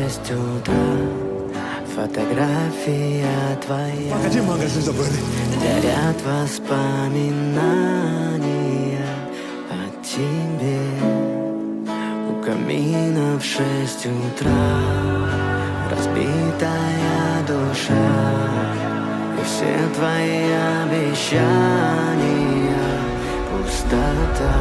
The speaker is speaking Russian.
6 утра. Фотография твоя. Погоди, магазин забыли. Горят воспоминания о тебе. У камина в 6 утра. Разбитая душа. И все твои обещания пустота.